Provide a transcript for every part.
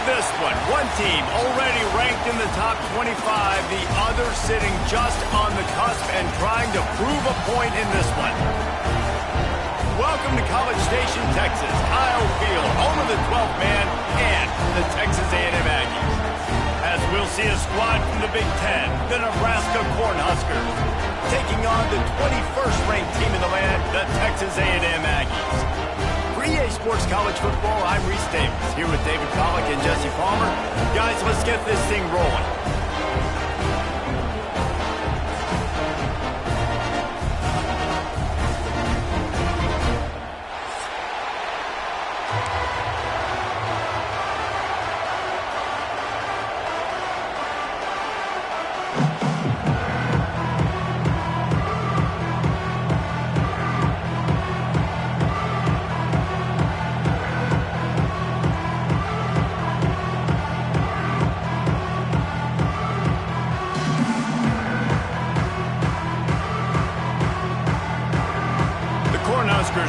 this one. One team already ranked in the top 25, the other sitting just on the cusp and trying to prove a point in this one. Welcome to College Station, Texas, Kyle Field, home of the 12th man and the Texas A&M Aggies. As we'll see a squad from the Big Ten, the Nebraska Cornhuskers, taking on the 21st ranked team in the land, the Texas A&M Aggies. For EA Sports College Football, I'm Reese Davis, here with David Pollack and Jesse Palmer. Guys, let's get this thing rolling.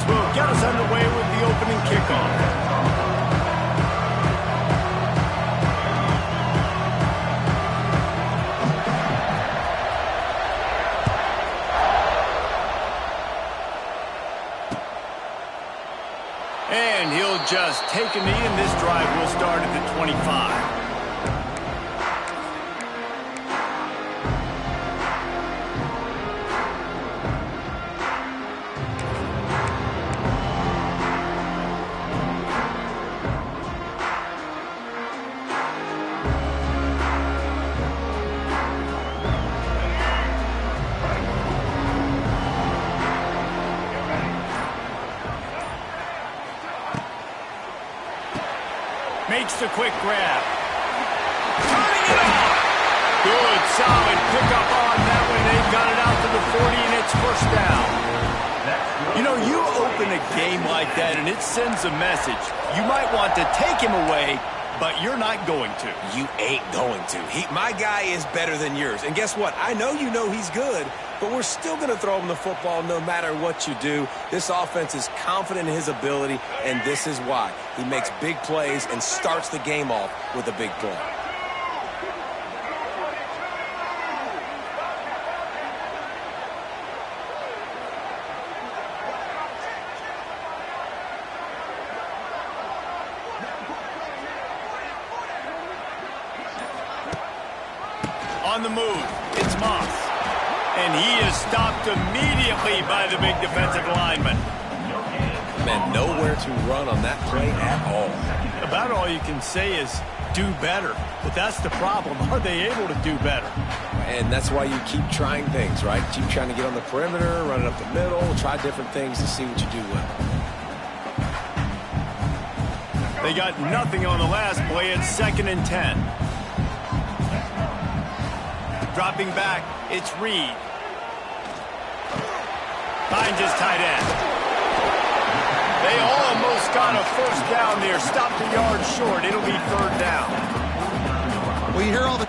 Will get us underway with the opening kickoff. And he'll just take a knee, and this drive will start at the 25. Makes the quick grab. Turning it off. Good, solid pickup on that one. They've got it out to the 40, and it's first down. You know, you open a game like that, and it sends a message. You might want to take him away, but you're not going to. You ain't going to. My guy is better than yours. And guess what? I know you know he's good, but we're still going to throw him the football no matter what you do. This offense is confident in his ability, and this is why. He makes big plays and starts the game off with a big play. On the move, it's Moss. And he is stopped immediately by the big defensive lineman. Man, nowhere to run on that play at all. About all you can say is do better. But that's the problem. Are they able to do better? And that's why you keep trying things, right? Keep trying to get on the perimeter, run it up the middle, try different things to see what you do well. They got nothing on the last play. It's 2nd and 10. Dropping back, it's Reed. Finds his tight end. They almost got a first down there. Stopped a yard short. It'll be 3rd down. Well, you hear all the...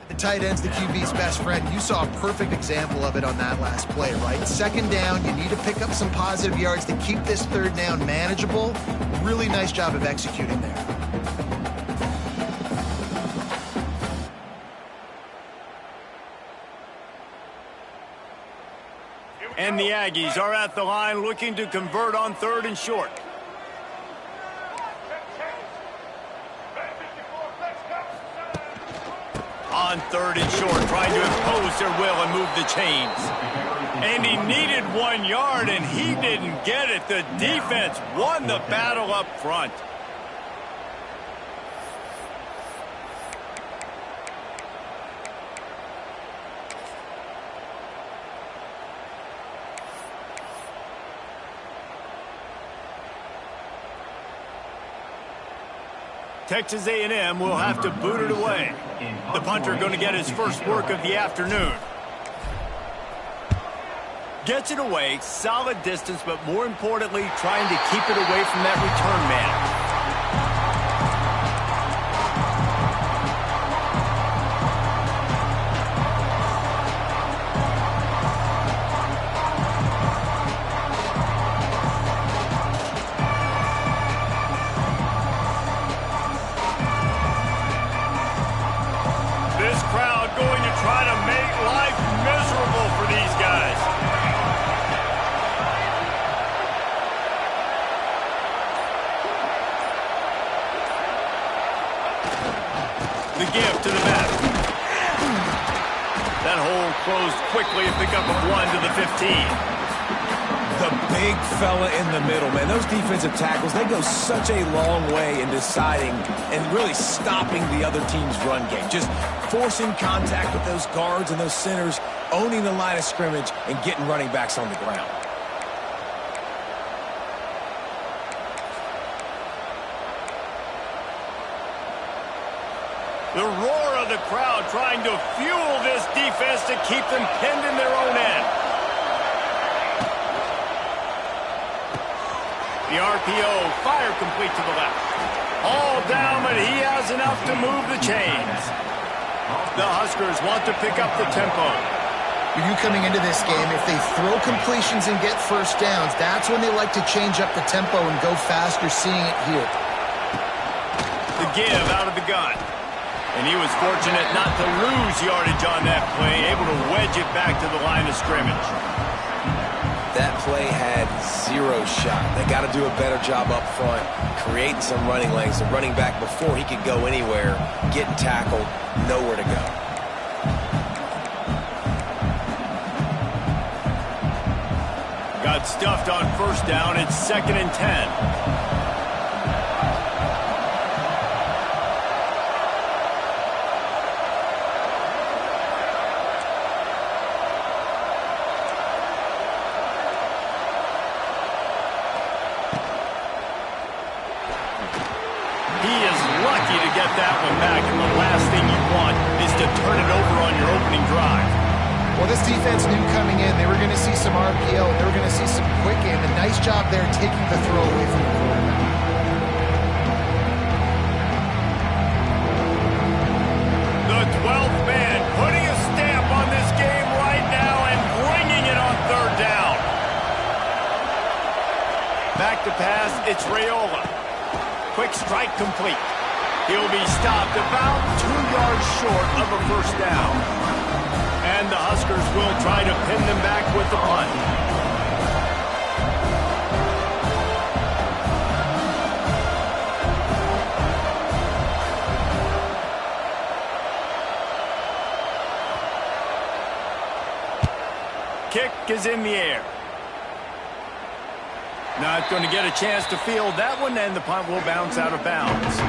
The tight end's the QB's best friend. You saw a perfect example of it on that last play, right? 2nd down, you need to pick up some positive yards to keep this 3rd down manageable. Really nice job of executing there. And the Aggies are at the line looking to convert on 3rd and short. on 3rd and short, trying to impose their will and move the chains. And he needed 1 yard, and he didn't get it. The defense won the battle up front. Texas A&M will have to boot it away. The punter going to get his first work of the afternoon. Gets it away, solid distance, but more importantly, trying to keep it away from that return man. The give to the back. That hole closed quickly, a pickup of 1 to the 15. The big fella in the middle, man. Those defensive tackles, they go such a long way in deciding and really stopping the other team's run game. Just forcing contact with those guards and those centers, owning the line of scrimmage, and getting running backs on the ground. The roar of the crowd trying to fuel this defense to keep them pinned in their own end. The RPO, fire complete to the left. All down, but he has enough to move the chains. The Huskers want to pick up the tempo. You coming into this game, if they throw completions and get first downs, that's when they like to change up the tempo and go faster, seeing it here. The give out of the gun. And he was fortunate not to lose yardage on that play, able to wedge it back to the line of scrimmage. That play had 0 shot. They got to do a better job up front, creating some running lanes. The running back, before he could go anywhere, getting tackled, nowhere to go. Got stuffed on first down. It's 2nd and 10. That one back, and the last thing you want is to turn it over on your opening drive. Well, this defense knew coming in they were going to see some RPO, they were going to see some quick game. A nice job there taking the throw away from the quarterback. The 12th man putting a stamp on this game right now and bringing it on 3rd down. Back to pass, it's Raiola. Quick strike complete. He'll be stopped about 2 yards short of a first down. And the Huskers will try to pin them back with the punt. Kick is in the air. Not going to get a chance to field that one, and the punt will bounce out of bounds.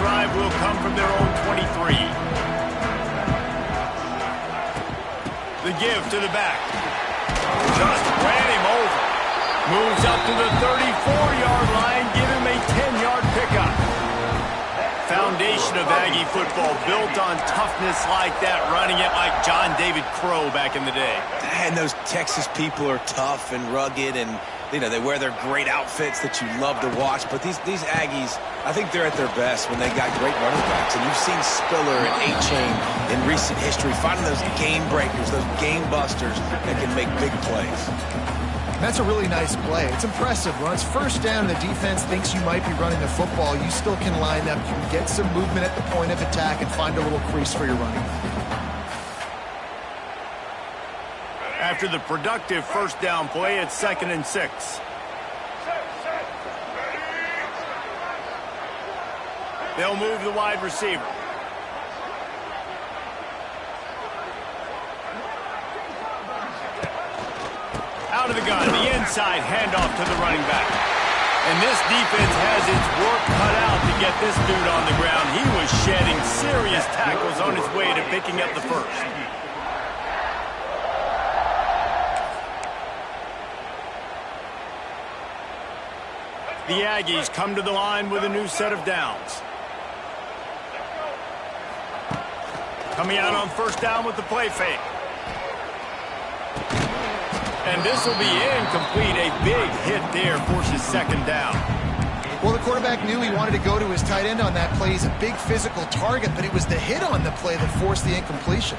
Drive will come from their own 23. The give to the back. Just ran him over. Moves up to the 34-yard line, give him a 10-yard pickup. Foundation of Aggie football built on toughness like that, running it like John David Crow back in the day. And those Texas people are tough and rugged, and you know, they wear their great outfits that you love to watch. But these Aggies, I think they're at their best when they got great running backs. And you've seen Spiller and A-Chain in recent history finding those game breakers, those game busters that can make big plays. That's a really nice play. It's impressive. When it's first down, the defense thinks you might be running the football. You still can line up. You can get some movement at the point of attack and find a little crease for your running. After the productive first down play, it's 2nd and 6. They'll move the wide receiver. Out of the gun, the inside handoff to the running back. And this defense has its work cut out to get this dude on the ground. He was shedding serious tackles on his way to picking up the first. The Aggies come to the line with a new set of downs. Coming out on first down with the play fake. And this will be incomplete. A big hit there forces 2nd down. Well, the quarterback knew he wanted to go to his tight end on that play. He's a big physical target, but it was the hit on the play that forced the incompletion.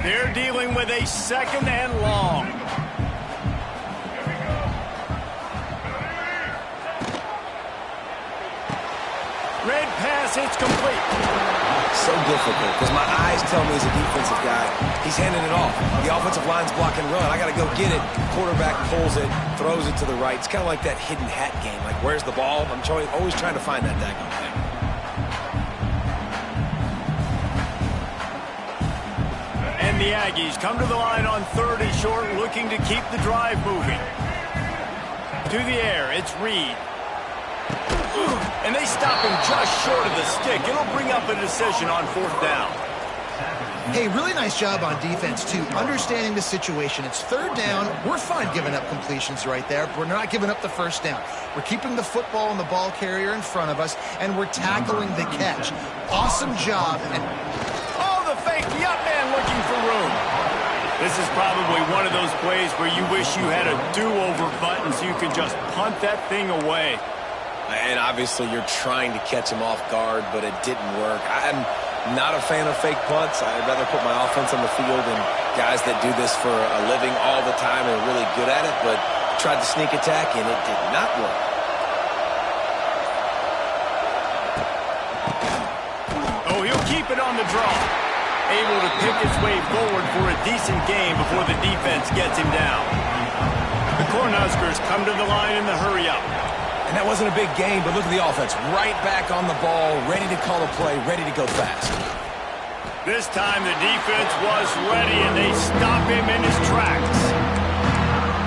They're dealing with a 2nd and long. Red pass, it's complete. So difficult because my eyes tell me as a defensive guy, he's handing it off. The offensive line's blocking run. I got to go get it. Quarterback pulls it, throws it to the right. It's kind of like that hidden hat game. Like, where's the ball? I'm always trying to find that daggone thing. And the Aggies come to the line on 3rd and short, looking to keep the drive moving. To the air, it's Reed. And they stop him just short of the stick. It'll bring up a decision on 4th down. Hey, really nice job on defense, too, understanding the situation. It's 3rd down. We're fine giving up completions right there. We're not giving up the first down. We're keeping the football and the ball carrier in front of us, and we're tackling the catch. Awesome job. And oh, the fake, the up man looking for room. This is probably one of those plays where you wish you had a do-over button so you could just punt that thing away. And obviously you're trying to catch him off guard, but it didn't work. I'm not a fan of fake punts. I'd rather put my offense on the field and guys that do this for a living all the time and are really good at it, but tried to sneak attack and it did not work. Oh, he'll keep it on the draw. Able to pick his way forward for a decent game before the defense gets him down. The Cornhuskers come to the line in the hurry-up. And that wasn't a big game, but look at the offense. Right back on the ball, ready to call a play, ready to go fast. This time the defense was ready, and they stop him in his tracks.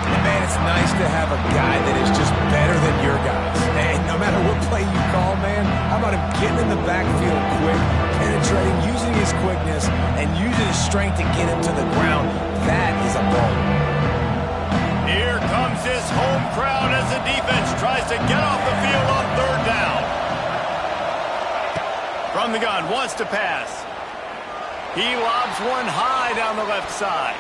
And man, it's nice to have a guy that is just better than your guys. And no matter what play you call, man, how about him getting in the backfield quick, penetrating, using his quickness, and using his strength to get him to the ground. That is a ball. Here comes this home crowd as the defense tries to get off the field on 3rd down. From the gun, wants to pass. He lobs one high down the left side.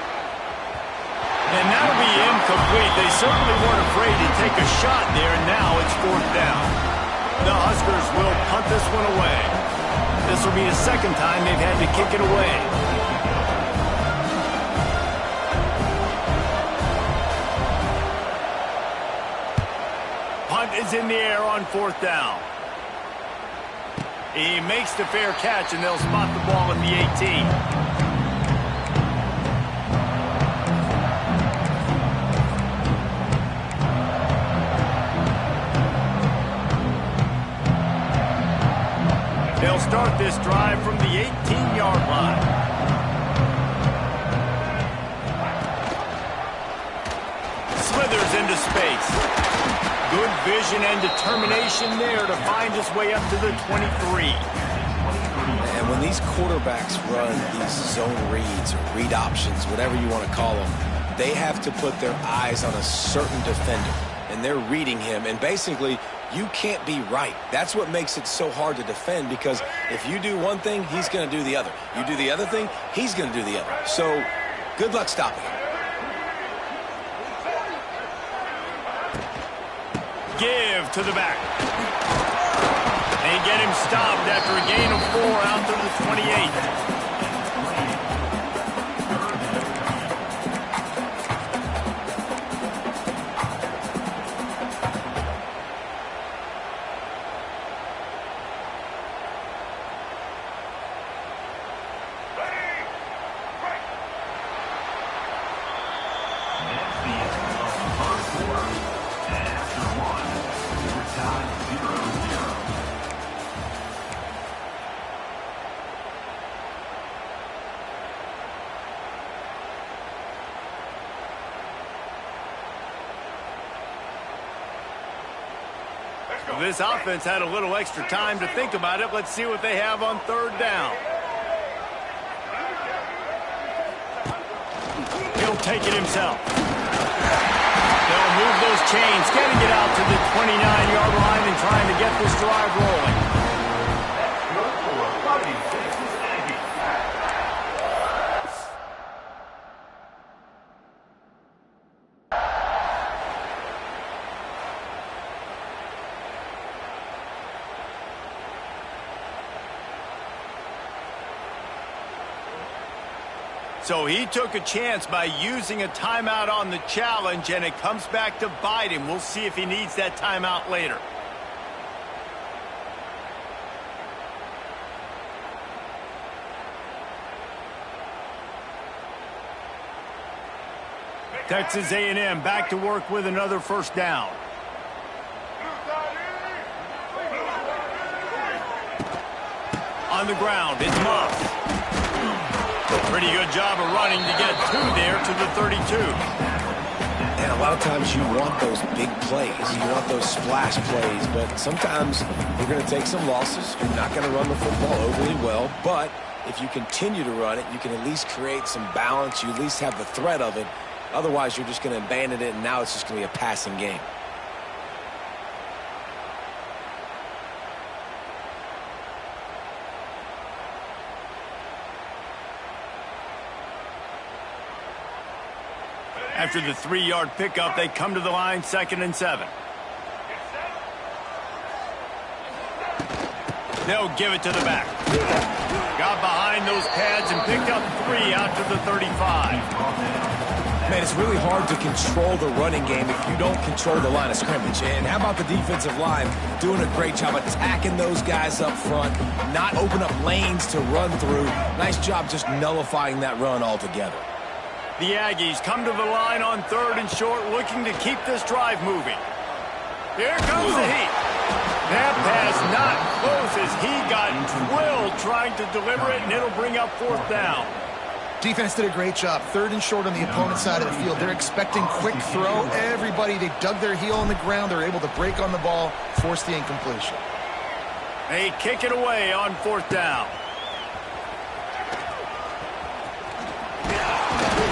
And that'll be incomplete. They certainly weren't afraid to take a shot there, and now it's 4th down. The Huskers will punt this one away. This will be the 2nd time they've had to kick it away. Punt is in the air on 4th down. He makes the fair catch, and they'll spot the ball at the 18. They'll start this drive from the 18-yard line. Slithers into space. Good vision and determination there to find his way up to the 23. And when these quarterbacks run these zone reads or read options, whatever you want to call them, they have to put their eyes on a certain defender. And they're reading him. And basically, you can't be right. That's what makes it so hard to defend, because if you do one thing, he's going to do the other. You do the other thing, he's going to do the other. So good luck stopping him. Give to the back. They get him stopped after a gain of 4 out to the 28. This offense had a little extra time to think about it. Let's see what they have on third down. He'll take it himself. They'll move those chains, getting it out to the 29-yard line and trying to get this drive rolling. So he took a chance by using a timeout on the challenge, and it comes back to bite him. We'll see if he needs that timeout later. Texas A&M back to work with another first down. On the ground, it's Muff. Pretty good job of running to get two there to the 32. And a lot of times you want those big plays. You want those splash plays. But sometimes you're going to take some losses. You're not going to run the football overly well. But if you continue to run it, you can at least create some balance. You at least have the threat of it. Otherwise, you're just going to abandon it, and now it's just going to be a passing game. After the 3-yard pickup, they come to the line, 2nd and 7. They'll give it to the back. Got behind those pads and picked up 3 out to the 35. Man, it's really hard to control the running game if you don't control the line of scrimmage. And how about the defensive line doing a great job attacking those guys up front, not open up lanes to run through. Nice job just nullifying that run altogether. The Aggies come to the line on 3rd and short, looking to keep this drive moving. Here comes the heat. That pass not close as he got drilled trying to deliver it, and it'll bring up 4th down. Defense did a great job. 3rd and short on the opponent's side of the field. They're expecting quick throw. Everybody, they dug their heel on the ground. They're able to break on the ball, force the incompletion. They kick it away on 4th down.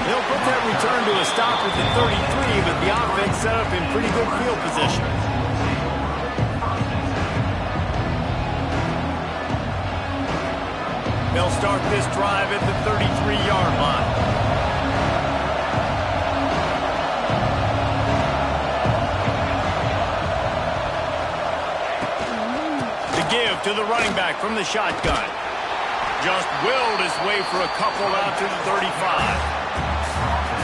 They'll put that return to a stop at the 33, but the offense set up in pretty good field position. They'll start this drive at the 33-yard line. The give to the running back from the shotgun. Just willed his way for a couple out to the 35.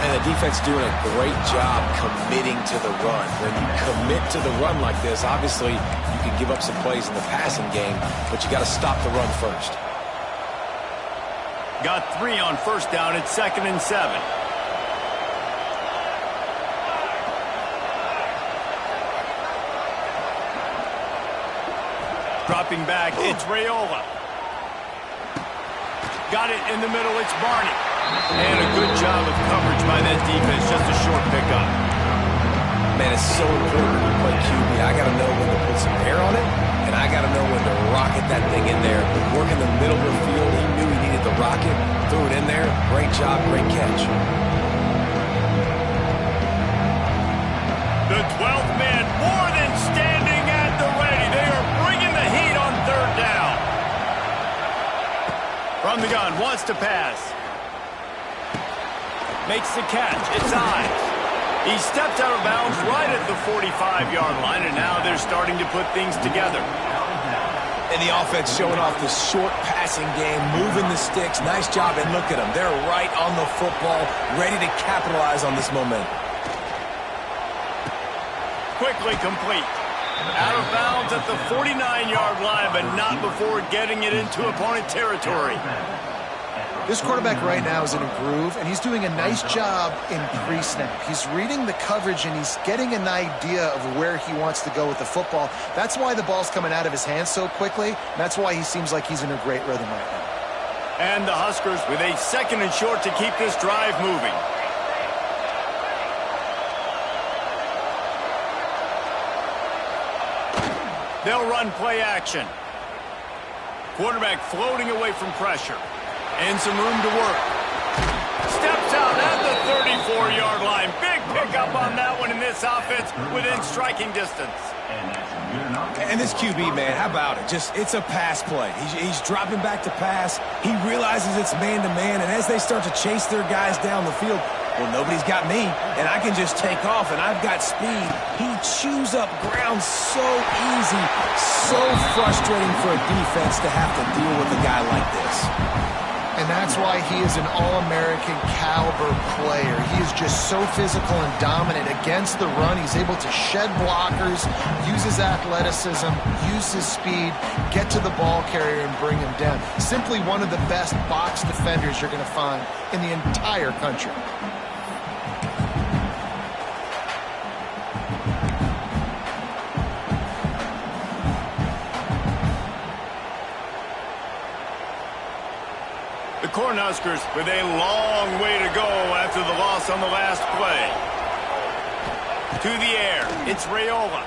And the defense doing a great job committing to the run. When you commit to the run like this, obviously you can give up some plays in the passing game, but you got to stop the run first. Got 3 on 1st down at 2nd and 7. Dropping back, it's Raiola. Got it in the middle, it's Barney. And a good job of coverage by that defense, just a short pickup. Man, it's so important to play QB. I got to know when to put some air on it, and I got to know when to rocket that thing in there. Work in the middle of the field. He knew he needed the rocket. Threw it in there. Great job, great catch. The 12th man more than standing at the ready. They are bringing the heat on 3rd down. From the gun, wants to pass. Makes the catch. It's Ives. He stepped out of bounds right at the 45-yard line, and now they're starting to put things together. And the offense showing off the short passing game, moving the sticks. Nice job, and look at them. They're right on the football, ready to capitalize on this momentum. Quickly complete. Out of bounds at the 49-yard line, but not before getting it into opponent territory. This quarterback right now is in a groove, and he's doing a nice job in pre-snap. He's reading the coverage, and he's getting an idea of where he wants to go with the football. That's why the ball's coming out of his hands so quickly, and that's why he seems like he's in a great rhythm right now. And the Huskers with a 2nd and short to keep this drive moving. They'll run play action. Quarterback floating away from pressure. And some room to work. Steps out at the 34-yard line. Big pickup on that one in this offense within striking distance. And this QB, man, how about it? It's a pass play. He's dropping back to pass. He realizes it's man-to-man, and as they start to chase their guys down the field, well, nobody's got me, and I can just take off, and I've got speed. He chews up ground so easy, so frustrating for a defense to have to deal with a guy like this. And that's why he is an All-American caliber player. He is just so physical and dominant against the run. He's able to shed blockers, use his athleticism, use his speed, get to the ball carrier and bring him down. Simply one of the best box defenders you're going to find in the entire country. The Cornhuskers with a long way to go after the loss on the last play. To the air, it's Raiola.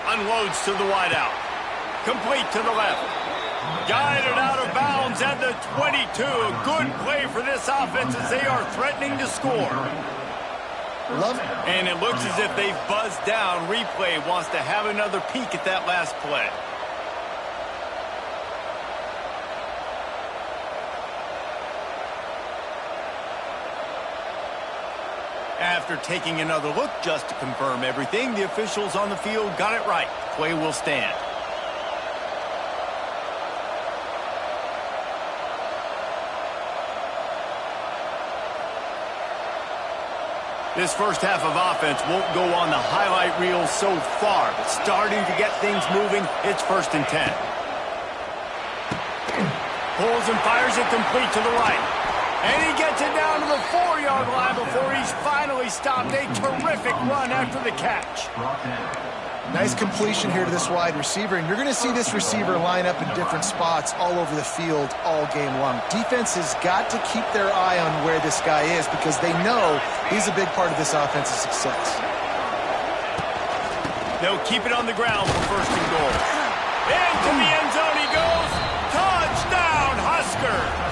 Unloads to the wideout. Complete to the left. Guided out of bounds at the 22. A good play for this offense as they are threatening to score. And it looks as if they've buzzed down. Replay wants to have another peek at that last play. After taking another look just to confirm everything, the officials on the field got it right. Play will stand. This first half of offense won't go on the highlight reel so far, but starting to get things moving, it's 1st and 10. Pulls and fires it complete to the right. And he gets it down to the 4-yard line before he's finally stopped. A terrific run after the catch. Nice completion here to this wide receiver, and you're going to see this receiver line up in different spots all over the field all game long. Defense has got to keep their eye on where this guy is because they know he's a big part of this offense's success. They'll keep it on the ground for 1st and goal. Into the end zone he goes. Touchdown, Huskers!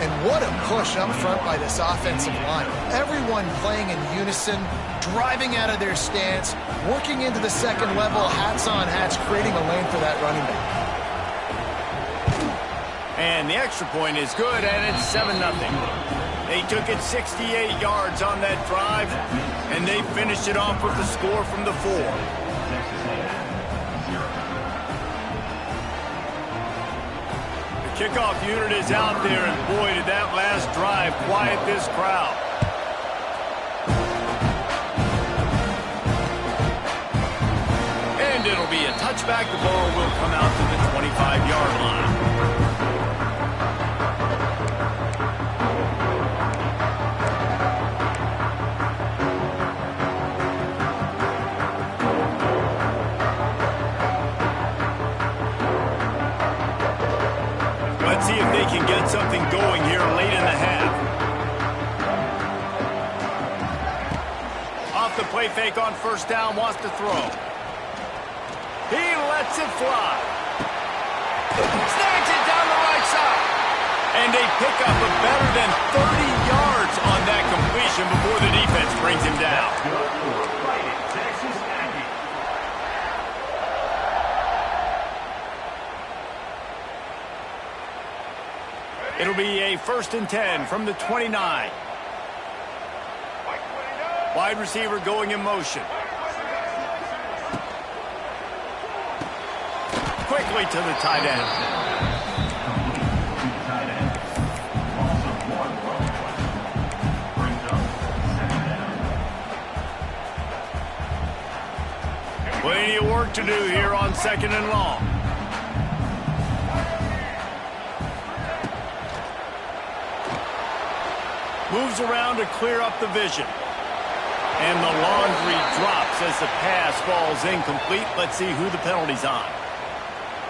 And what a push up front by this offensive line. Everyone playing in unison, driving out of their stance, working into the second level, hats on hats, creating a lane for that running back. And the extra point is good, and it's 7-0. They took it 68 yards on that drive, and they finished it off with the score from the 4. Kickoff unit is out there, and boy, did that last drive quiet this crowd. And it'll be a touchback. The ball will come out to the 25-yard line. Let's see if they can get something going here late in the half. Off the play fake on 1st down, wants to throw. He lets it fly. Snacks it down the right side. And they pick up a better than 30 yards on that completion before the defense brings him down. It'll be a 1st and 10 from the 29. Wide receiver going in motion. Quickly to the tight end. Plenty of work to do here on 2nd and long. Moves around to clear up the vision. And the laundry drops as the pass falls incomplete. Let's see who the penalty's on.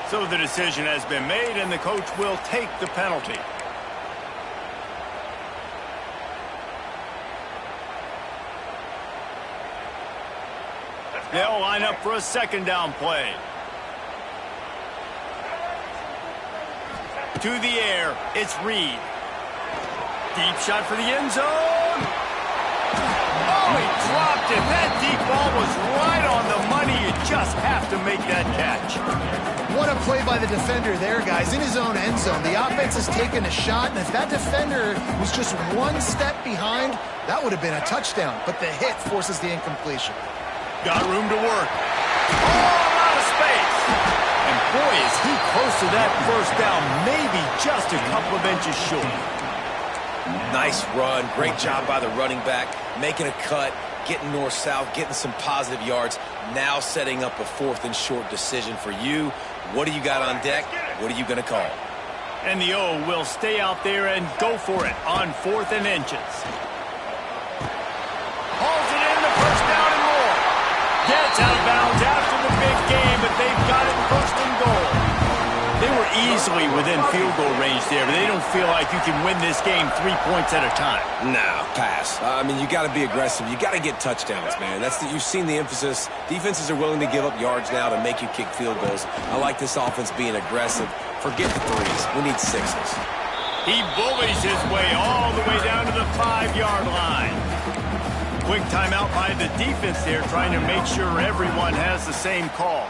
So the decision has been made, and the coach will take the penalty. They'll line up for a second down play. To the air, it's Reed. Deep shot for the end zone. Oh, he dropped it. That deep ball was right on the money. You just have to make that catch. What a play by the defender there, guys. In his own end zone, the offense has taken a shot, and if that defender was just one step behind, that would have been a touchdown. But the hit forces the incompletion. Got room to work. Oh, out of space. And boy, is he close to that first down, maybe just a couple of inches short. Nice run. Great job by the running back, making a cut, getting north-south, getting some positive yards. Now setting up a 4th and short decision for you. What do you got on deck? What are you going to call? And the O will stay out there and go for it on 4th and inches. Hauls it in, the first down and more. Gets out of bounds after the big game, but they've got it 1st and goal. They were easily within field goal range there, but they don't feel like you can win this game 3 points at a time. No, pass. I mean, you got to be aggressive. You got to get touchdowns, man. You've seen the emphasis. Defenses are willing to give up yards now to make you kick field goals. I like this offense being aggressive. Forget the 3s. We need 6s. He bullies his way all the way down to the 5-yard line. Quick timeout by the defense there, trying to make sure everyone has the same call.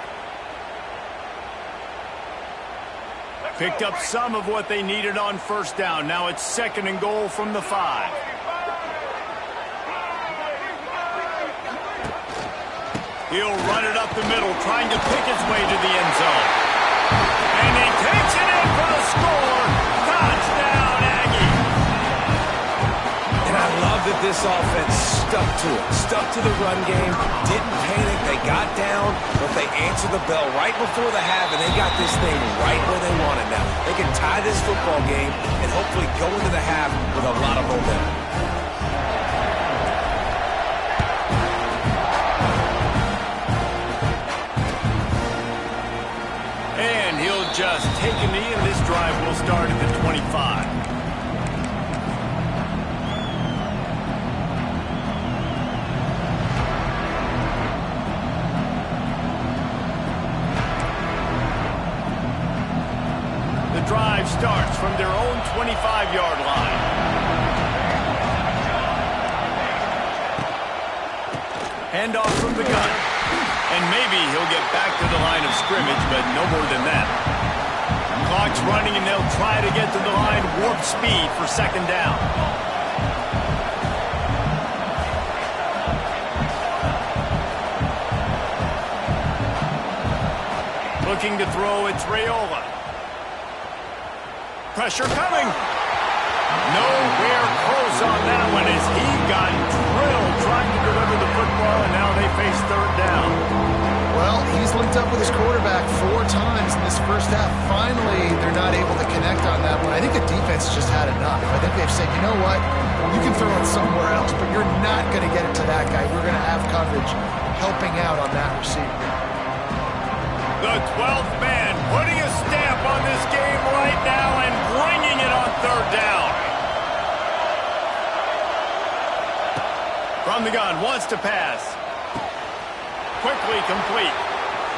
Picked up some of what they needed on first down. Now it's 2nd and goal from the 5. He'll run it up the middle, trying to pick his way to the end zone. And he takes it in for the score. Touchdown, Aggie. And I love that this offense stuck to it. Stuck to the run game. Didn't panic. They got down, but they answered the bell right before the half, and they got this thing right where they want it now. They can tie this football game and hopefully go into the half with a lot of momentum. And he'll just take a knee, and this drive will start at the 25. Drive starts from their own 25-yard line. Handoff from the gun. And maybe he'll get back to the line of scrimmage, but no more than that. Clock's running, and they'll try to get to the line warp speed for 2nd down. Looking to throw, it's Raiola. Pressure coming. Nowhere close on that one as he got drilled trying to deliver the football, and now they face 3rd down. Well, he's linked up with his quarterback 4 times in this first half. Finally, they're not able to connect on that one. I think the defense just had enough. I think they've said, you know what, you can throw it somewhere else, but you're not going to get it to that guy. We're going to have coverage helping out on that receiver. The 12th man putting a stamp on this game right now and bringing it on 3rd down. From the gun, wants to pass. Quickly complete.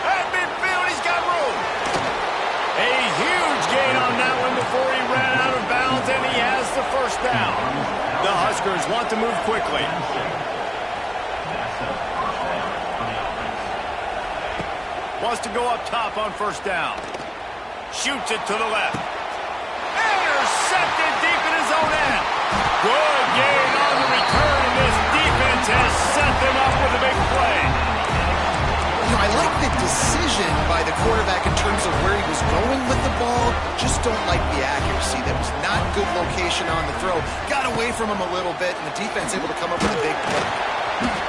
At midfield, he's got room. A huge gain on that one before he ran out of bounds, and he has the first down. The Huskers want to move quickly. Wants to go up top on first down. Shoots it to the left. Intercepted deep in his own end. Good gain on the return, and this defense has set them up with a big play. You know, I like the decision by the quarterback in terms of where he was going with the ball. Just don't like the accuracy. That was not good location on the throw. Got away from him a little bit, and the defense able to come up with a big play.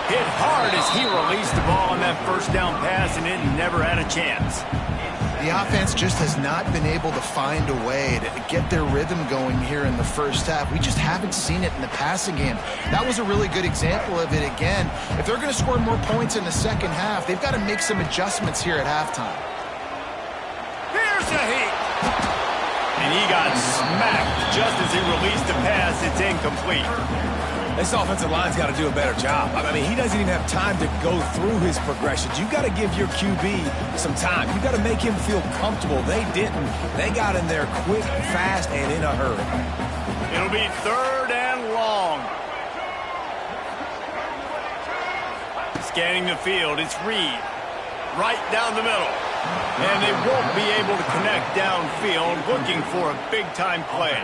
Hit hard as he released the ball on that first down pass, and it never had a chance. The offense just has not been able to find a way to get their rhythm going here in the first half. We just haven't seen it in the passing game. That was a really good example of it again. If they're going to score more points in the second half, they've got to make some adjustments here at halftime. Here's a heat. And he got smacked just as he released the pass. It's incomplete. This offensive line's got to do a better job. I mean, he doesn't even have time to go through his progressions. You got to give your QB some time. You got to make him feel comfortable. They didn't. They got in there quick, fast, and in a hurry. It'll be 3rd and long. Scanning the field, it's Reed. Right down the middle. And they won't be able to connect downfield, looking for a big-time play.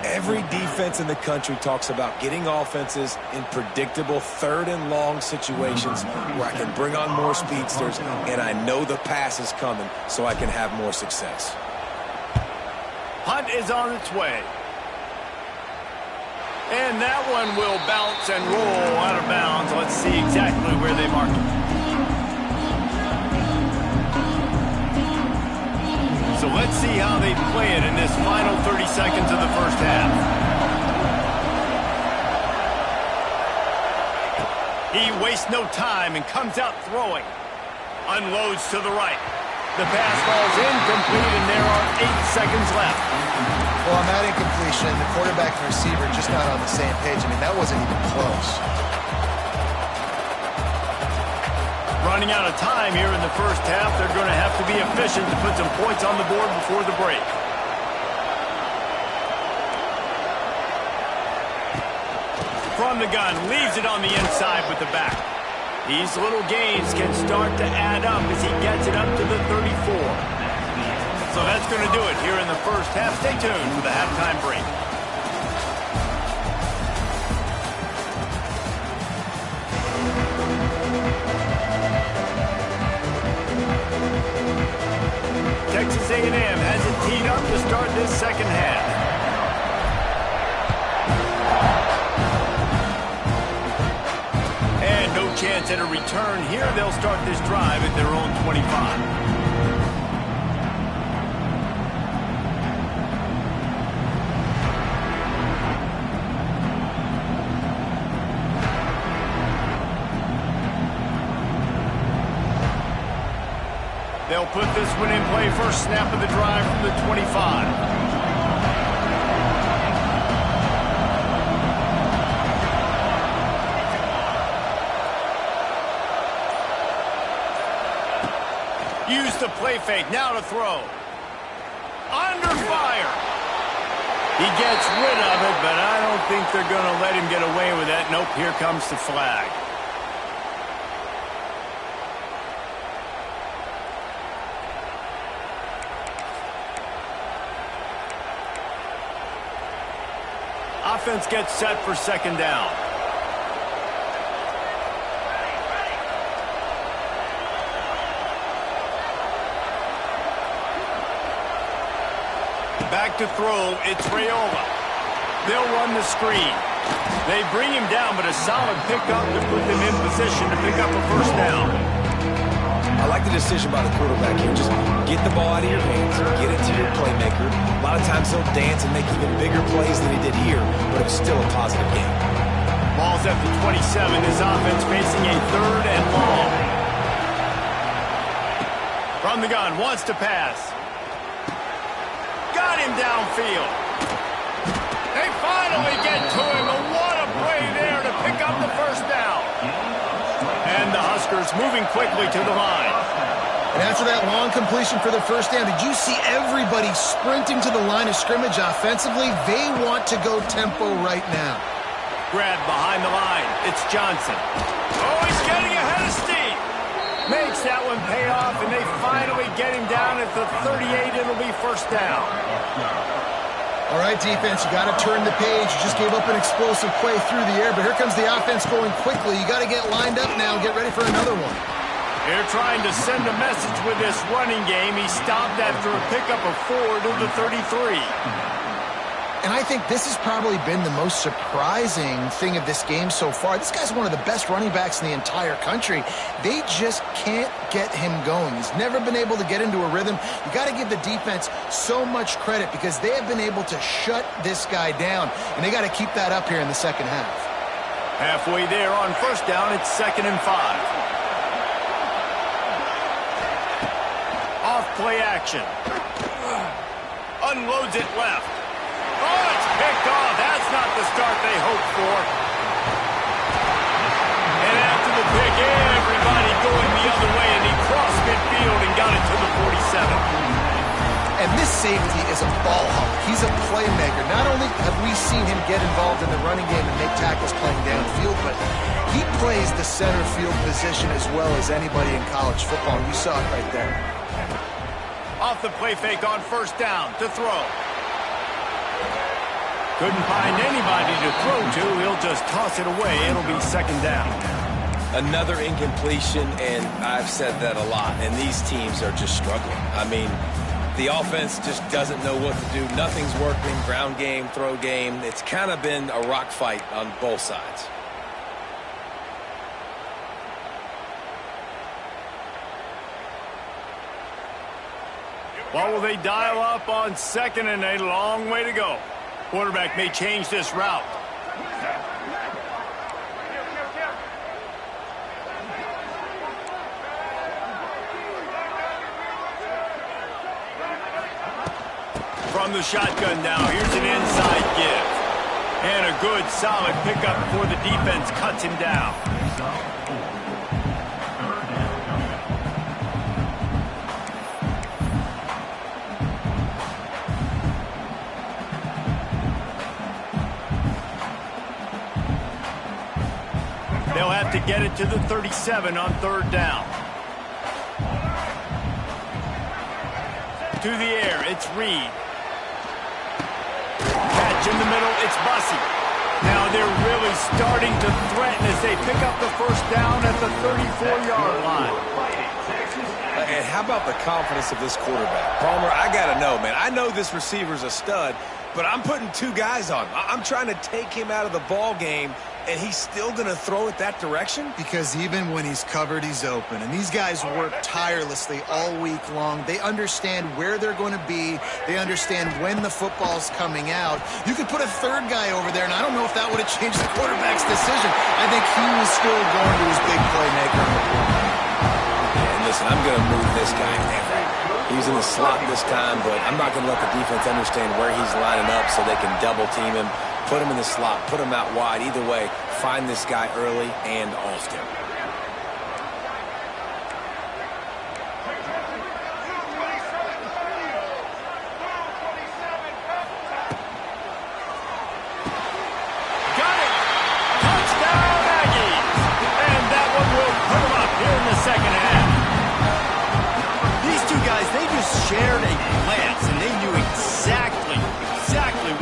Every defense in the country talks about getting offenses in predictable 3rd and long situations where I can bring on more speedsters and I know the pass is coming so I can have more success. Hunt is on its way. And that one will bounce and roll out of bounds. Let's see exactly where they mark it. So let's see how they play it in this final 30 seconds of the first half. He wastes no time and comes out throwing. Unloads to the right. The pass falls incomplete, and there are 8 seconds left. Well, on that incompletion, the quarterback and receiver just not on the same page. I mean, that wasn't even close. Running out of time here in the first half. They're going to have to be efficient to put some points on the board before the break. From the gun, leaves it on the inside with the back. These little gains can start to add up as he gets it up to the 34. So that's going to do it here in the first half. Stay tuned for the halftime break. Texas A&M has it teed up to start this second half. And no chance at a return here. They'll start this drive at their own 25. They'll put this one in play. First snap of the drive from the 25. Use the play fake. Now to throw. Under fire. He gets rid of it, but I don't think they're going to let him get away with that. Nope, here comes the flag. Offense gets set for second down. Back to throw, it's Raiola. They'll run the screen. They bring him down, but a solid pickup to put them in position to pick up a first down. I like the decision by the quarterback here. Just get the ball out of your hands, get it to your playmaker. A lot of times he'll dance and make even bigger plays than he did here, but it was still a positive game. Ball's at the 27. His offense facing a 3rd and long. From the gun, wants to pass. Got him downfield. They finally get to him. And what a play there to pick up the first down. And the Huskers moving quickly to the line. And after that long completion for the first down, did you see everybody sprinting to the line of scrimmage offensively? They want to go tempo right now. Grab behind the line. It's Johnson. Oh, he's getting ahead of steam. Makes that one pay off, and they finally get him down at the 38. It'll be first down. All right, defense, you got to turn the page. You just gave up an explosive play through the air, but here comes the offense going quickly. You got to get lined up now and get ready for another one. They're trying to send a message with this running game. He stopped after a pickup of 4 to the 33. And I think this has probably been the most surprising thing of this game so far. This guy's one of the best running backs in the entire country. They just can't get him going. He's never been able to get into a rhythm. You got to give the defense so much credit because they have been able to shut this guy down, and they got to keep that up here in the second half. Halfway there on first down, it's 2nd and 5. Off play action. Unloads it left. Oh, it's picked off. That's not the start they hoped for. pick. Everybody going the other way, and he crossed midfield and got it to the 47. And this safety is a ball hawk. He's a playmaker. Not only have we seen him get involved in the running game and make tackles playing downfield, but he plays the center field position as well as anybody in college football. You saw it right there. Off the play fake on first down to throw. Couldn't find anybody to throw to. He'll just toss it away. It'll be second down. Another incompletion, and I've said that a lot, and these teams are just struggling. I mean, the offense just doesn't know what to do. Nothing's working. Ground game, throw game. It's kind of been a rock fight on both sides. What will they dial up on second and a long way to go? Quarterback may change this route. From the shotgun now, here's an inside give. And a good, solid pickup before the defense cuts him down. They'll have to get it to the 37 on third down. To the air, it's Reed. Catch in the middle, it's Bussey. Now they're really starting to threaten as they pick up the first down at the 34-yard line. And how about the confidence of this quarterback? Palmer, I got to know, man. I know this receiver's a stud, but I'm putting two guys on him. I'm trying to take him out of the ball game, and he's still going to throw it that direction? Because even when he's covered, he's open. And these guys work tirelessly all week long. They understand where they're going to be. They understand when the football's coming out. You could put a third guy over there, and I don't know if that would have changed the quarterback's decision. I think he was still going to his big playmaker. And listen, I'm going to move this guy. He's in the slot this time, but I'm not going to let the defense understand where he's lining up so they can double team him. Put him in the slot, put him out wide. Either way, find this guy early and often. Got it! Touchdown, Aggies! And that one will put them up here in the second half. These two guys, they just shared a glance, and they knew exactly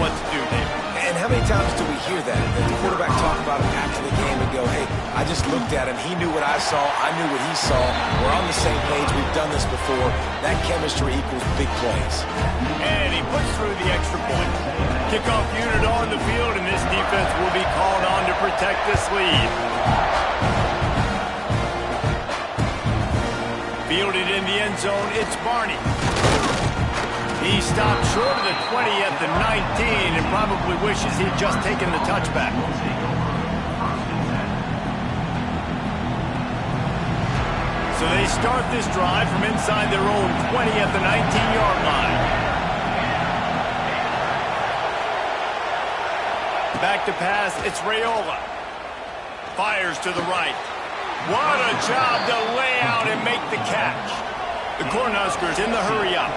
what to do there. And how many times do we hear that? The quarterback talk about him after the game and go, hey, I just looked at him. He knew what I saw. I knew what he saw. We're on the same page. We've done this before. That chemistry equals big plays. And he puts through the extra point. Kickoff unit on the field, and this defense will be called on to protect this lead. Fielded in the end zone, it's Barney. He stopped short of the 20 at the 19 and probably wishes he'd just taken the touchback. So they start this drive from inside their own 20 at the 19-yard line. Back to pass, it's Raiola. Fires to the right. What a job to lay out and make the catch. The Cornhuskers in the hurry-up.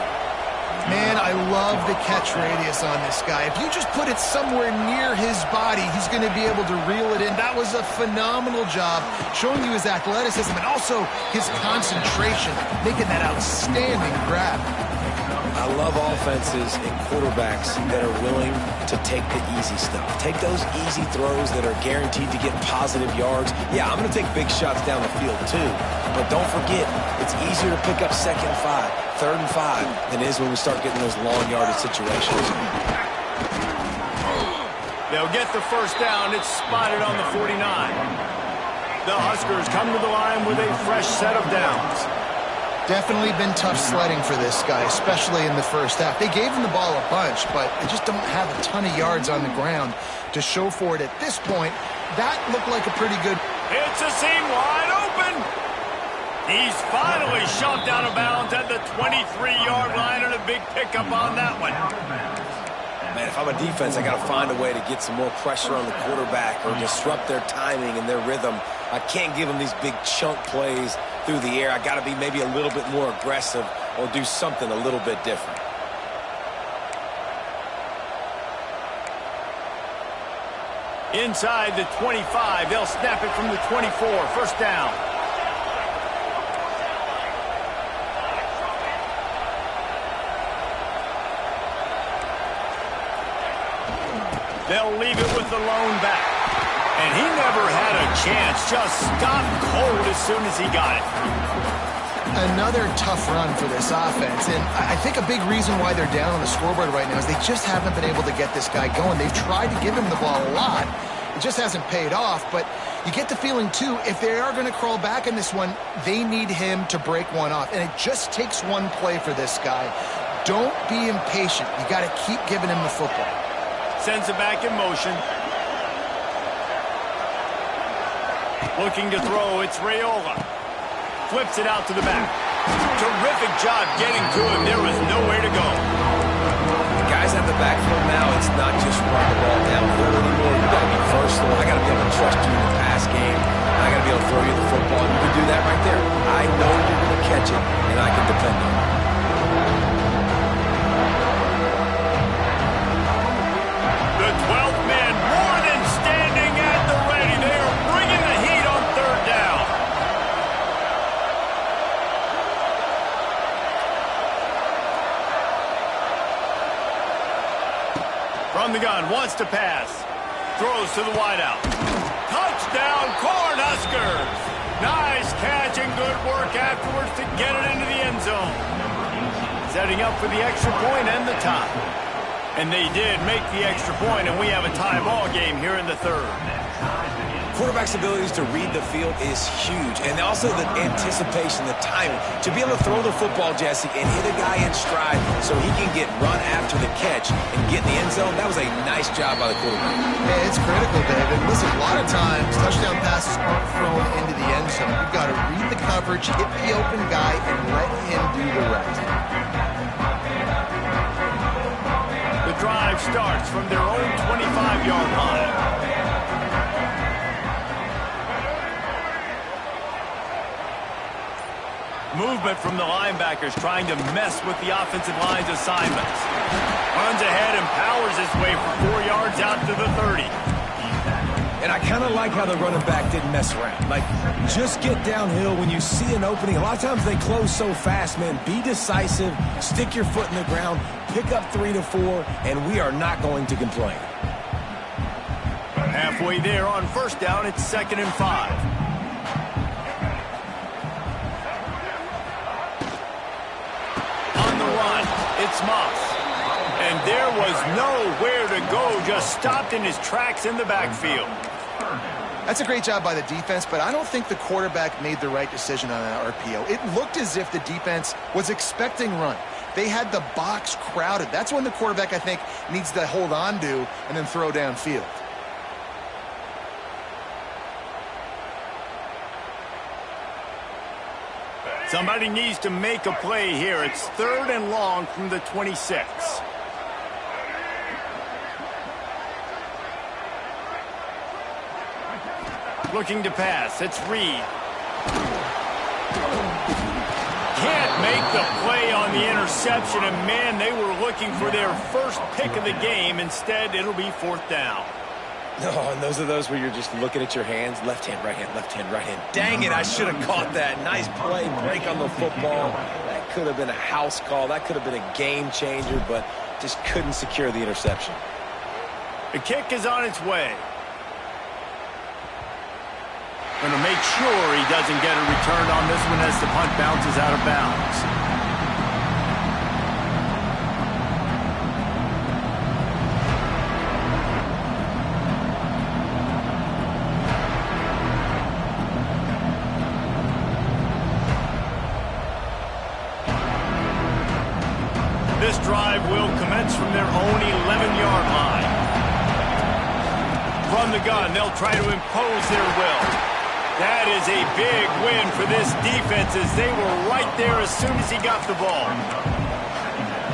Man, I love the catch radius on this guy. If you just put it somewhere near his body, he's going to be able to reel it in. That was a phenomenal job, showing you his athleticism and also his concentration, making that outstanding grab. I love offenses and quarterbacks that are willing to take the easy stuff. Take those easy throws that are guaranteed to get positive yards. Yeah, I'm going to take big shots down the field too. But don't forget, it's easier to pick up second and 5, third and 5 than it is when we start getting those long yardage situations. They'll get the first down. It's spotted on the 49. The Huskers come to the line with a fresh set of downs. Definitely been tough sledding for this guy, especially in the first half. They gave him the ball a bunch, but they just don't have a ton of yards on the ground to show for it at this point. That looked like a pretty good... It's a seam wide open. He's finally shoved out of bounds at the 23-yard line, and a big pickup on that one. Man, if I'm a defense, I got to find a way to get some more pressure on the quarterback or disrupt their timing and their rhythm. I can't give them these big chunk plays through the air. I got to be maybe a little bit more aggressive or do something a little bit different. Inside the 25, they'll snap it from the 24. First down. They'll leave it with the lone back. And he never had a chance. Just stopped cold as soon as he got it. Another tough run for this offense, and I think a big reason why they're down on the scoreboard right now is they just haven't been able to get this guy going. They've tried to give him the ball a lot. It just hasn't paid off, but you get the feeling, too, if they are going to crawl back in this one, they need him to break one off, and it just takes one play for this guy. Don't be impatient. You got to keep giving him the football. Sends it back in motion. Looking to throw, it's Raiola. Flips it out to the back. Terrific job getting to him. There was nowhere to go. The guys at the backfield now, it's not just run the ball downfield anymore. You got to be versatile. I got to be able to trust you in the pass game. I got to be able to throw you the football. You can do that right there. I know you're going to catch it, and I can depend on it. The 12th man more than standing at the ready. They are bringing the heat on third down. From the gun, wants to pass. Throws to the wideout. Touchdown, Cornhuskers! Nice catch and good work afterwards to get it into the end zone. Setting up for the extra point and the tie. And they did make the extra point, and we have a tie ball game here in the third. Quarterback's abilities to read the field is huge, and also the anticipation, the timing. To be able to throw the football, Jesse, and hit a guy in stride so he can get run after the catch and get in the end zone, that was a nice job by the quarterback. Hey, it's critical, David. Listen, a lot of times, touchdown passes aren't thrown into the end zone. You've got to read the coverage, hit the open guy, and let him do the rest. The drive starts from their own 25-yard line. Movement from the linebackers trying to mess with the offensive line's assignments. Runs ahead and powers his way for 4 yards out to the 30. And I kind of like how the running back didn't mess around. Like, just get downhill when you see an opening. A lot of times they close so fast, man. Be decisive, stick your foot in the ground, pick up 3 to 4, and we are not going to complain. Halfway there on first down, it's 2nd and 5. It's Moss. And there was nowhere to go, just stopped in his tracks in the backfield. That's a great job by the defense, but I don't think the quarterback made the right decision on that RPO. It looked as if the defense was expecting run. They had the box crowded. That's when the quarterback, I think, needs to hold on to and then throw downfield. Somebody needs to make a play here. It's 3rd and long from the 26. Looking to pass. It's Reed. Can't make the play on the interception, and man, they were looking for their first pick of the game. Instead, it'll be 4th down. No, and those are those where you're just looking at your hands. Left hand, right hand, left hand, right hand. Dang it, I should have caught that. Nice play, break on the football. That could have been a house call. That could have been a game changer, but just couldn't secure the interception. The kick is on its way. Going to make sure he doesn't get a return on this one as the punt bounces out of bounds. This drive will commence from their own 11-yard line. From the gun, they'll try to impose their will. That is a big win for this defense as they were right there as soon as he got the ball.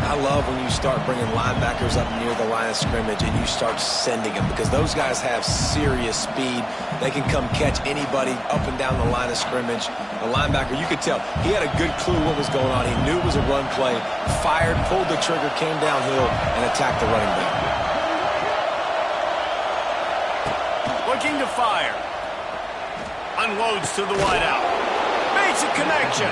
I love when you start bringing linebackers up near the line of scrimmage and you start sending them, because those guys have serious speed. They can come catch anybody up and down the line of scrimmage. The linebacker, you could tell, he had a good clue what was going on. He knew it was a run play, fired, pulled the trigger, came downhill, and attacked the running back. Looking to fire. Unloads to the wideout. Makes a connection.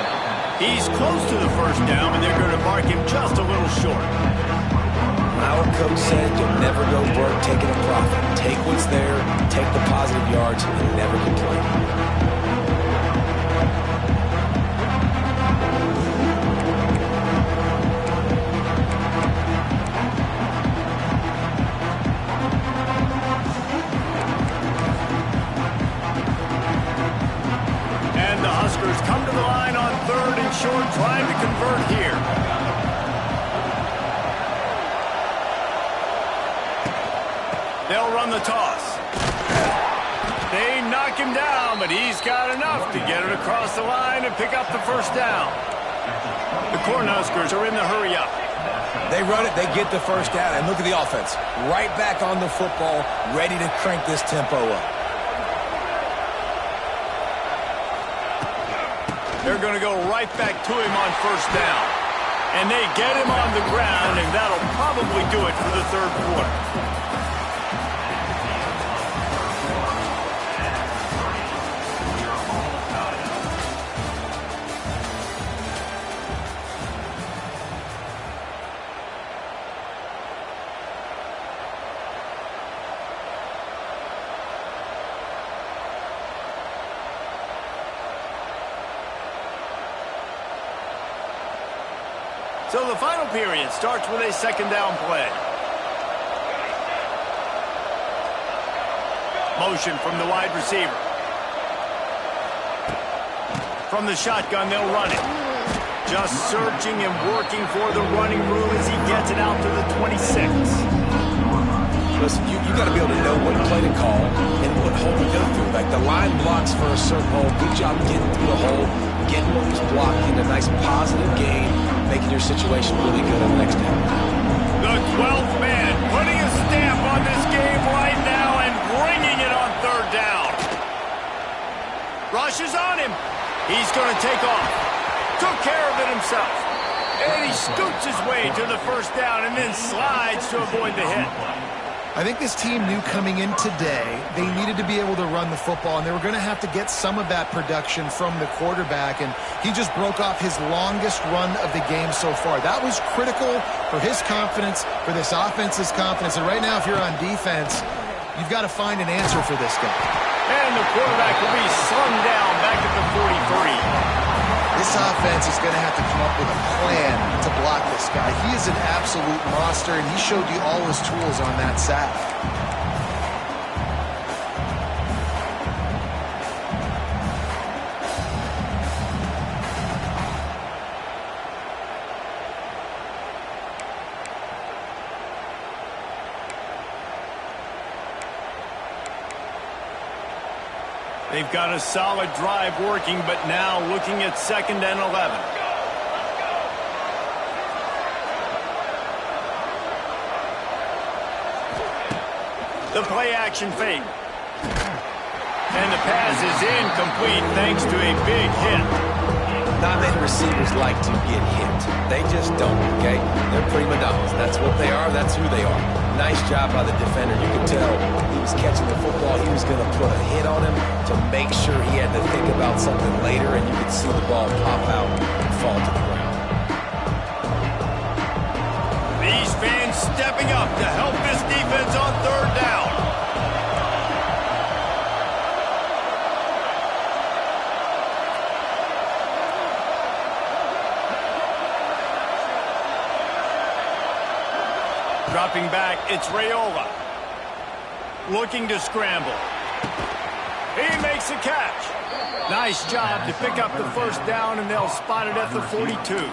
He's close to the first down, and they're going to mark him just a little short. Our coach said you'll never go broke taking a profit. Take what's there, take the positive yards, and never complain. Come to the line on 3rd and short, trying to convert here. They'll run the toss. They knock him down, but he's got enough to get it across the line and pick up the first down. The Cornhuskers are in the hurry up. They run it, they get the first down, and look at the offense. Right back on the football, ready to crank this tempo up. They're going to go right back to him on first down. And they get him on the ground, and that'll probably do it for the 3rd quarter. So the final period starts with a 2nd down play. Motion from the wide receiver. From the shotgun, they'll run it. Just searching and working for the running room as he gets it out to the 26. Listen, you got to be able to know what play to call and what hole to go through. Like the line blocks for a certain hole. Good job getting through the hole, getting what was blocked in a nice positive game, making your situation really good on the next down. The 12th man putting a stamp on this game right now and bringing it on 3rd down. Rushes on him. He's going to take off. Took care of it himself. And he scoots his way to the first down and then slides to avoid the hit. I think this team knew coming in today they needed to be able to run the football, and they were going to have to get some of that production from the quarterback, and he just broke off his longest run of the game so far. That was critical for his confidence, for this offense's confidence, and right now if you're on defense, you've got to find an answer for this guy. And the quarterback will be slung down back at the 43. This offense is going to have to come up with a plan to block this guy. He is an absolute monster, and he showed you all his tools on that sack. They've got a solid drive working, but now looking at 2nd and 11. The play action fake. And the pass is incomplete thanks to a big hit. Not many receivers like to get hit. They just don't, okay? They're prima donnas. That's what they are. That's who they are. Nice job by the defender. You could tell he was catching the football. He was going to put a hit on him to make sure he had to think about something later, and you could see the ball pop out and fall to the ground. These fans stepping up to help this defense on 3rd down. Dropping back, it's Raiola. Looking to scramble. He makes a catch. Nice job to pick up the first down, and they'll spot it at the 42.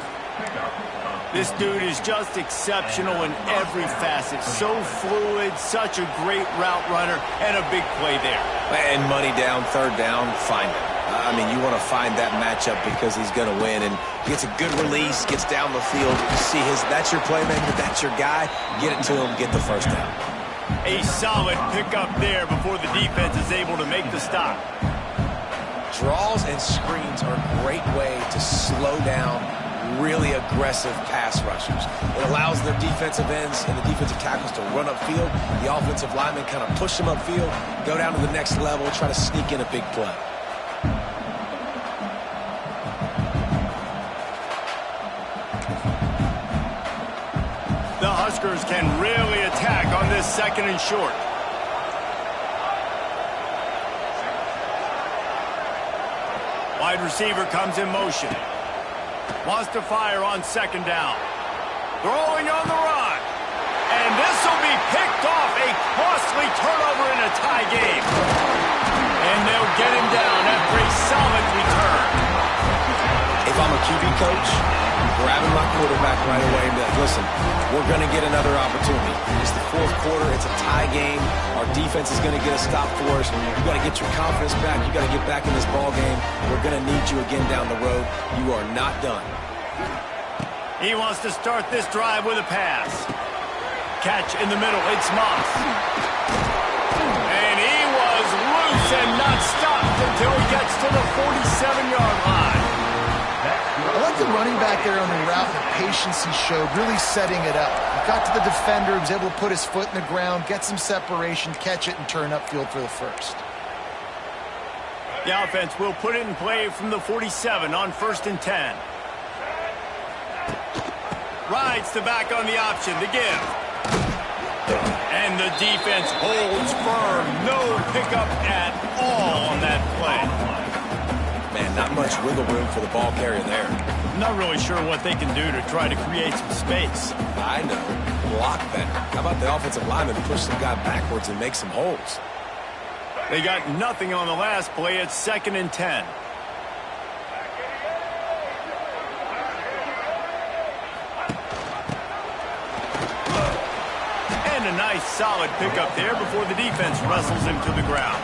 This dude is just exceptional in every facet. So fluid, such a great route runner, and a big play there. And money down, 3rd down, find it. I mean, you want to find that matchup because he's going to win, and gets a good release, gets down the field. You see that's your playmaker, that's your guy. Get it to him, get the first down. A solid pickup there before the defense is able to make the stop. Draws and screens are a great way to slow down really aggressive pass rushers. It allows their defensive ends and the defensive tackles to run upfield. The offensive linemen kind of push them upfield, go down to the next level, try to sneak in a big play. The Huskers can really attack on this 2nd and short. Wide receiver comes in motion. Wants to fire on 2nd down. Throwing on the run. And this will be picked off. A costly turnover in a tie game. And they'll get him down after a solid return. If I'm a QB coach, I'm grabbing my quarterback right away and be like, listen, we're going to get another opportunity. It's the 4th quarter. It's a tie game. Our defense is going to get a stop for us. You got to get your confidence back. You got to get back in this ball game. We're going to need you again down the road. You are not done. He wants to start this drive with a pass. Catch in the middle. It's Moss. And he was loose and not stopped until he gets to the 47-yard line. I like the running back there on the route and the patience he showed, really setting it up. He got to the defender, he was able to put his foot in the ground, get some separation, catch it, and turn upfield for the first. The offense will put it in play from the 47 on 1st and 10. Rides the back on the option to give. And the defense holds firm. No pickup at all on that play. Man, not much wiggle room for the ball carrier there. I'm not really sure what they can do to try to create some space. I know. Block better. How about the offensive lineman push some guy backwards and make some holes? They got nothing on the last play. It's 2nd and 10. And a nice solid pickup there before the defense wrestles him to the ground.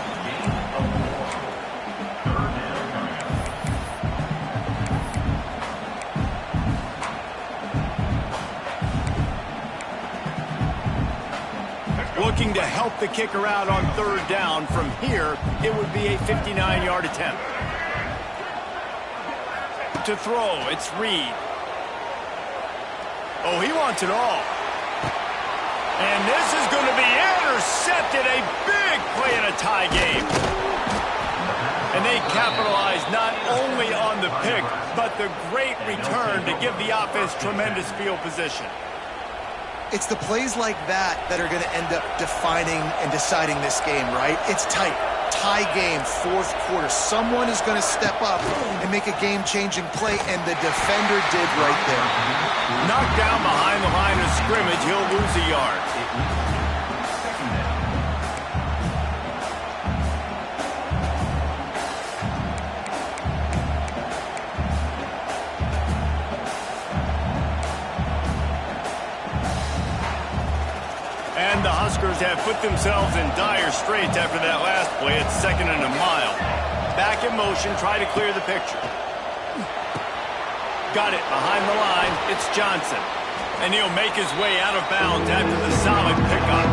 Looking to help the kicker out on 3rd down. From here, it would be a 59-yard attempt. To throw, it's Reed. Oh, he wants it all. And this is going to be intercepted. A big play in a tie game. And they capitalize not only on the pick, but the great return to give the offense tremendous field position. It's the plays like that that are going to end up defining and deciding this game, right? It's tight. Tie game, 4th quarter. Someone is going to step up and make a game-changing play, and the defender did right there. Knocked down behind the line of scrimmage, he'll lose a yard. And the Huskers have put themselves in dire straits after that last play. It's 2nd and a mile. Back in motion, try to clear the picture. Got it behind the line. It's Johnson. And he'll make his way out of bounds after the solid pickup.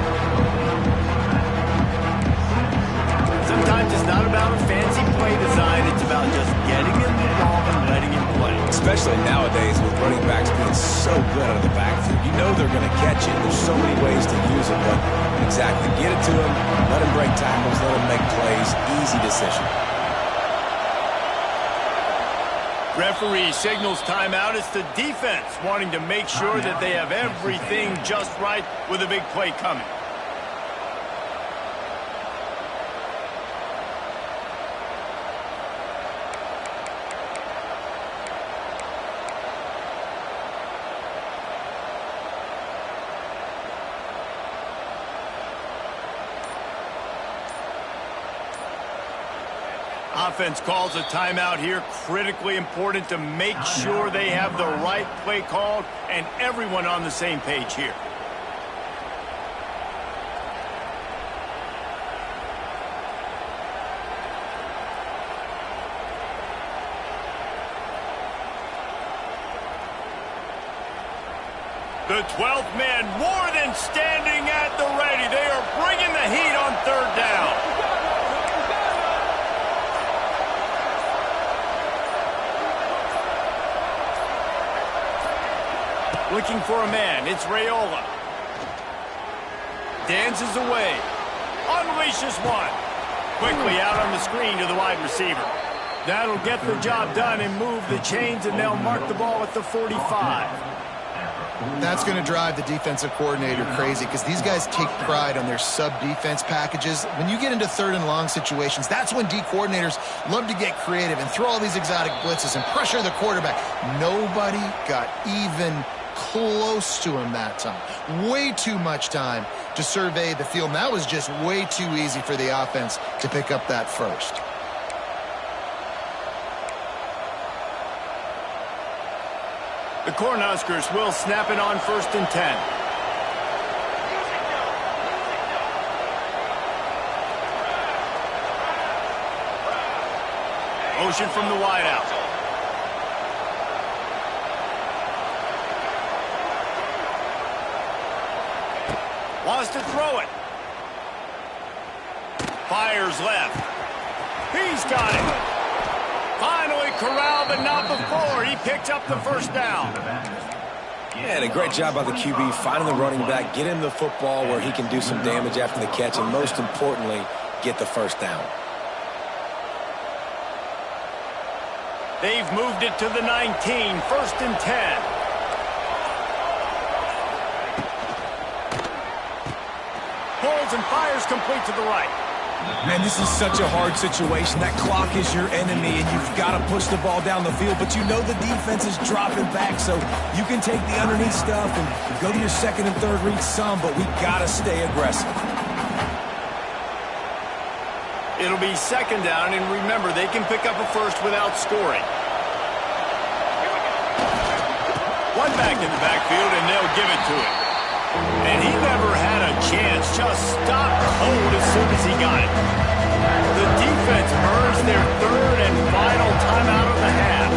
Sometimes it's not about a fancy play design. It's about just getting him the ball and letting him play. Especially nowadays with running backs being so good out of the backfield. You know they're going to catch it. There's so many ways to use it, but exactly. Get it to him, let him break tackles, let him make plays. Easy decision. Referee signals timeout. It's the defense wanting to make sure that they have everything just right with a big play coming. Offense calls a timeout here. Critically important to make sure they have the right play called and everyone on the same page here. The 12th man more than standing at the ready. They are bringing the heat on third down. Looking for a man. It's Raiola. Dances away. Unleashes one. Quickly out on the screen to the wide receiver. That'll get the job done and move the chains, and they'll mark the ball at the 45. That's going to drive the defensive coordinator crazy because these guys take pride on their sub-defense packages. When you get into third and long situations, that's when D coordinators love to get creative and throw all these exotic blitzes and pressure the quarterback. Nobody got even close to him that time. Way too much time to survey the field. And that was just way too easy for the offense to pick up that first. The Cornhuskers will snap it on 1st and 10. Motion from the wideout. Wants to throw it. Fires left. He's got it. Finally corralled, but not before. He picked up the first down. Yeah, and a great job by the QB finding the running back, get him the football where he can do some damage after the catch, and most importantly, get the first down. They've moved it to the 19, 1st and 10. Pulls and fires complete to the right. Man, this is such a hard situation. That clock is your enemy, and you've got to push the ball down the field, but you know the defense is dropping back, so you can take the underneath stuff and go to your second and third read some, but we got to stay aggressive. It'll be 2nd down, and remember, they can pick up a first without scoring. One back in the backfield, and they'll give it to him. And he never had a chance, just stopped cold as soon as he got it. The defense earns their 3rd and final timeout of the half.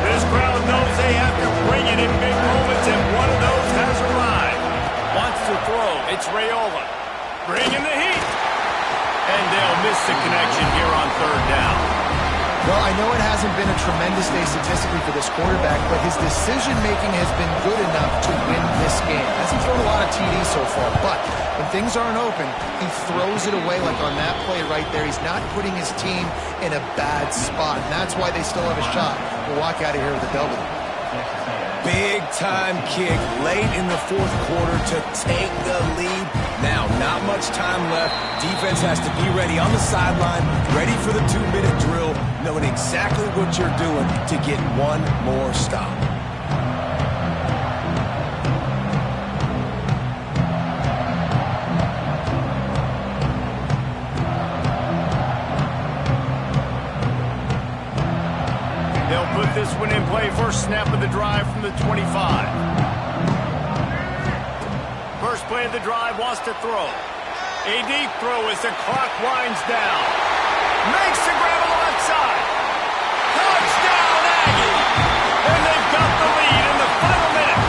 This crowd knows they have to bring it in big moments, and one of those has arrived. Wants to throw, it's Raiola. Bringing the heat. And they'll miss the connection here on 3rd down. Well, I know it hasn't been a tremendous day statistically for this quarterback, but his decision-making has been good enough to win this game. Hasn't thrown a lot of TDs so far, but when things aren't open, he throws it away like on that play right there. He's not putting his team in a bad spot, and that's why they still have a shot to walk out of here with a W. Big-time kick late in the 4th quarter to take the lead. Now, not much time left. Defense has to be ready on the sideline, ready for the 2-minute drill, knowing exactly what you're doing to get one more stop. They'll put this one in play. First snap of the drive from the 25. First play of the drive, wants to throw. A deep throw as the clock winds down. Makes the grab alongside. Touchdown, Aggie! And they've got the lead in the final minute.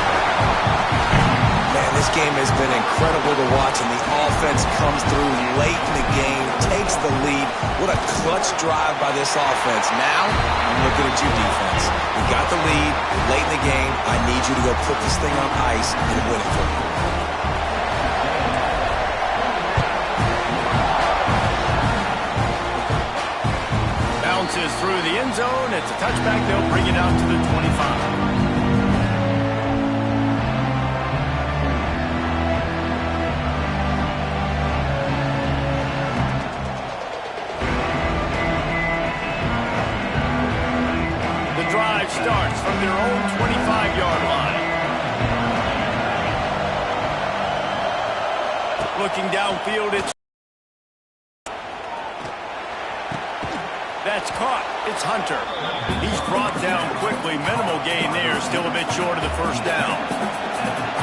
Man, this game has been incredible to watch, and the offense comes through late in the game, takes the lead. What a clutch drive by this offense. Now, I'm looking at you, defense. We got the lead late in the game. I need you to go put this thing on ice and win it for me. Bounces through the end zone. It's a touchback. They'll bring it out to the 25. Drive starts from their own 25-yard line. Looking downfield, that's caught. It's Hunter. He's brought down quickly. Minimal gain there. Still a bit short of the first down.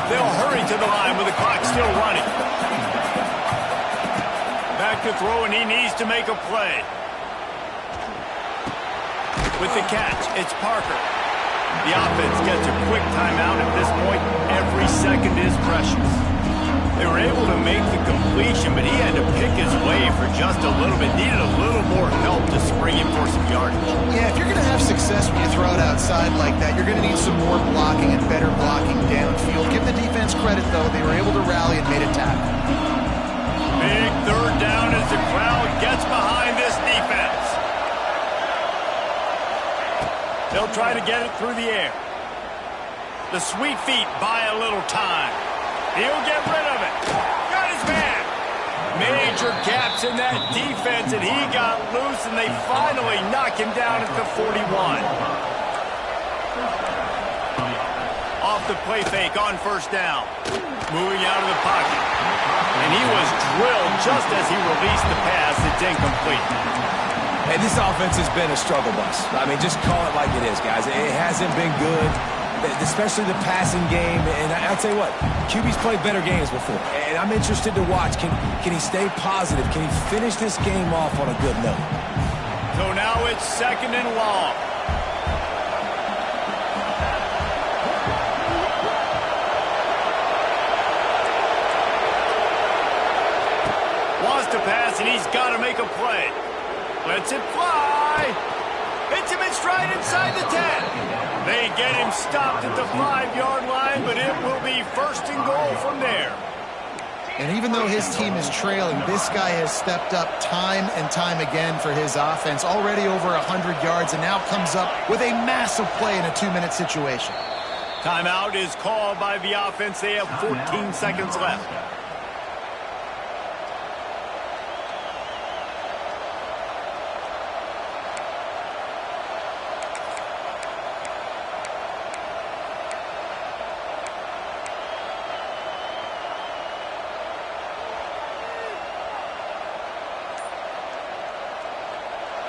They'll hurry to the line with the clock still running. Back to throw, and he needs to make a play. With the catch, it's Parker. The offense gets a quick timeout at this point. Every second is precious. They were able to make the completion, but he had to pick his way for just a little bit. Needed a little more help to spring him for some yardage. Yeah, if you're going to have success when you throw it outside like that, you're going to need some more blocking and better blocking downfield. Give the defense credit, though. They were able to rally and made a tackle. Big third down as the crowd gets behind this defense. They'll try to get it through the air. The sweet feet buy a little time. He'll get rid of it. Got his man. Major gaps in that defense, and he got loose, and they finally knock him down at the 41. Off the play fake on first down. Moving out of the pocket. And he was drilled just as he released the pass. It's incomplete. Hey, this offense has been a struggle bus. I mean, just call it like it is, guys. It hasn't been good, especially the passing game. And I'll tell you what, QB's played better games before. And I'm interested to watch. Can he stay positive? Can he finish this game off on a good note? So now it's 2nd and long. Wants to pass, and he's got to make a play. Lets it fly. Hits him in stride inside the 10. They get him stopped at the 5-yard line, but it will be 1st and goal from there. And even though his team is trailing, this guy has stepped up time and time again for his offense. Already over 100 yards, and now comes up with a massive play in a 2-minute situation. Timeout is called by the offense. They have 14 seconds left.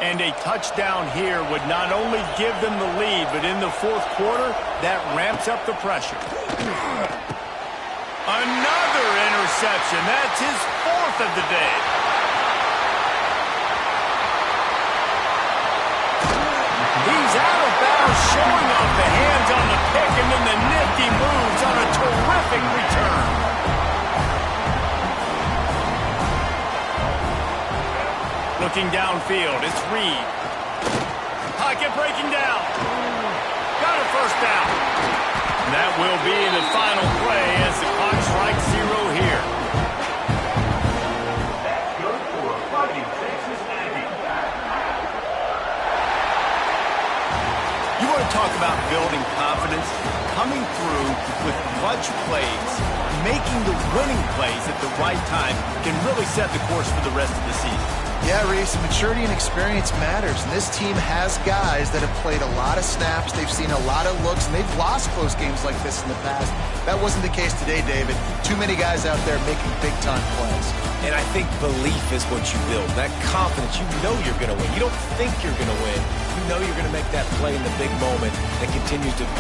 And a touchdown here would not only give them the lead, but in the 4th quarter, that ramps up the pressure. Another interception. That's his 4th of the day. He's out of bounds, showing off the hands on the pick, and then the nifty moves on a terrific return. Looking downfield, it's Reed. Pocket breaking down. Got a 1st down. That will be the final play as the clock strikes 0 here. That's good for a Fighting Texas Aggie. You want to talk about building confidence? Coming through with clutch plays, making the winning plays at the right time can really set the course for the rest of the season. Yeah, Reese, maturity and experience matters. And this team has guys that have played a lot of snaps. They've seen a lot of looks, and they've lost close games like this in the past. That wasn't the case today, David. Too many guys out there making big-time plays. And I think belief is what you build. That confidence, you know you're going to win. You don't think you're going to win. You know you're going to make that play in the big moment that continues to build.